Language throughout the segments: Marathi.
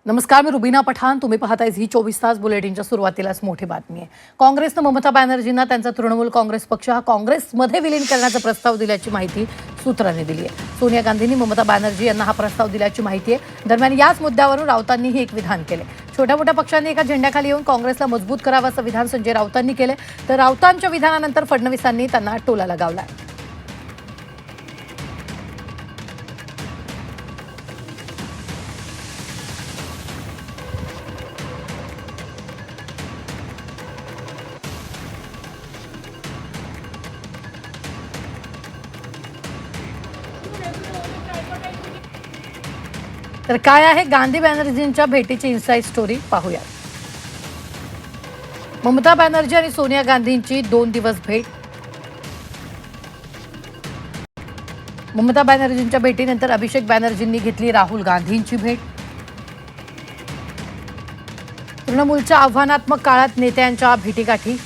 नमस्कार, मी रुबीना पठाण. तुम्ही पाहताय झी 24 तास. बुलेटिनच्या सुरुवातीलाच मोठी बातमी आहे. काँग्रेसनं ममता बॅनर्जींना त्यांचा तृणमूल काँग्रेस पक्ष हा काँग्रेसमध्ये विलीन करण्याचा प्रस्ताव दिल्याची माहिती सूत्रांनी दिली आहे. सोनिया गांधींनी ममता बॅनर्जी यांना हा प्रस्ताव दिल्याची माहिती आहे. दरम्यान याच मुद्द्यावरून राऊतांनीही एक विधान केले. छोट्या मोठ्या पक्षांनी एका झेंड्याखाली येऊन काँग्रेसला मजबूत करावं असं विधान संजय राऊतांनी केले. तर राऊतांच्या विधानानंतर फडणवीसांनी त्यांना टोला लगावलाय. तर काय आहे गांधी बॅनर्जींच्या भेटीची इनसाइड स्टोरी पाहूया. ममता बॅनर्जी आणि सोनिया गांधींची 2 दिवस भेट. ममता बॅनर्जींच्या भेटीनंतर अभिषेक बॅनर्जींनी घेतली राहुल गांधींची भेट. तृणमूलच्या आव्हानात्मक काळात नेत्यांच्या भेटीगाठी.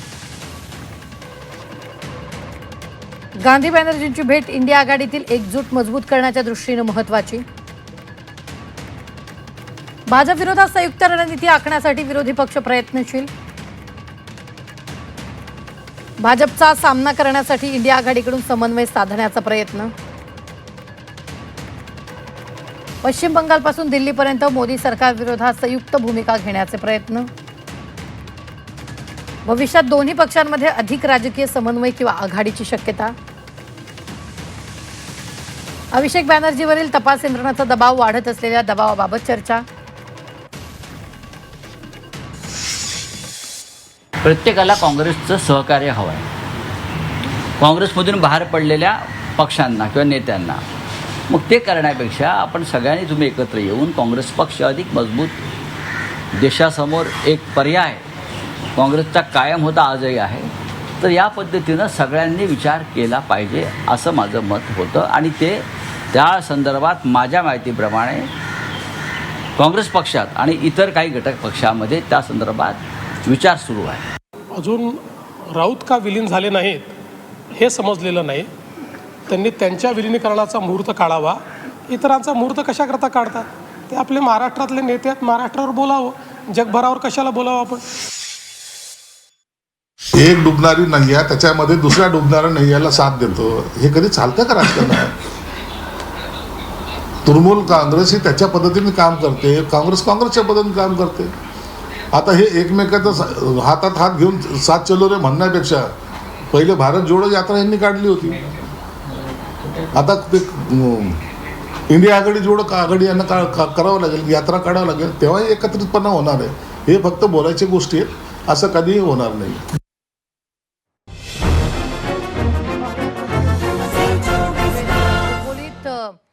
गांधी बॅनर्जींची भेट इंडिया आघाडीतील एकजूट मजबूत करण्याच्या दृष्टीने महत्त्वाची. भाजप विरोधात संयुक्त रणनीती आखण्यासाठी विरोधी पक्ष प्रयत्नशील. भाजपचा सामना करण्यासाठी इंडिया आघाडीकडून समन्वय साधण्याचा प्रयत्न. पश्चिम बंगालपासून दिल्लीपर्यंत मोदी सरकार विरोधात संयुक्त भूमिका घेण्याचे प्रयत्न. भविष्यात दोन्ही पक्षांमध्ये अधिक राजकीय समन्वय किंवा आघाडीची शक्यता. अभिषेक बॅनर्जीवरील तपास यंत्रणांचा दबाव वाढत असलेल्या दबावाबाबत चर्चा. प्रत्येकाला काँग्रेसचं सहकार्य हवं आहे. काँग्रेसमधून बाहेर पडलेल्या पक्षांना किंवा नेत्यांना मग ते करण्यापेक्षा आपण सगळ्यांनी तुम्ही एकत्र येऊन काँग्रेस पक्ष अधिक मजबूत, देशासमोर एक पर्याय काँग्रेसचा कायम होता, आजही आहे. तर या पद्धतीनं सगळ्यांनी विचार केला पाहिजे असं माझं मत होतं. आणि ते त्या संदर्भात माझ्या माहितीप्रमाणे काँग्रेस पक्षात आणि इतर काही घटक पक्षामध्ये त्या संदर्भात विचार सुरू आहे. अजून राऊत का विलीन झाले नाहीत हे समजलेलं नाही. त्यांनी त्यांच्या विलिनीकरणाचा मुहूर्त काढावा. इतरांचा मुहूर्त कशाकरता काढतात? ते आपले महाराष्ट्रातले नेते आहेत, महाराष्ट्रावर बोलावं. जगभरावर कशाला बोलावं आपण? एक डुबणारी नैया त्याच्यामध्ये दुसऱ्या डुबणाऱ्या नैयाला साथ देतो, हे कधी चालतं का राजकारणात? तृणमूल काँग्रेस ही त्याच्या पद्धतीने काम करते, काँग्रेस काँग्रेसच्या पद्धतीने काम करते. आता हे एकमेकाचा हातात हात घेऊन साथ चलो रे म्हणण्यापेक्षा पहिले भारत जोडो यात्रा यांनी काढली होती. आता ते इंडिया आघाडी जोडो आघाडी यांना करावं लागेल, यात्रा काढावं लागेल, तेव्हाही एकत्रितपणा होणार आहे. हे फक्त बोलायच्या गोष्टी आहेत, असं कधीही होणार नाही.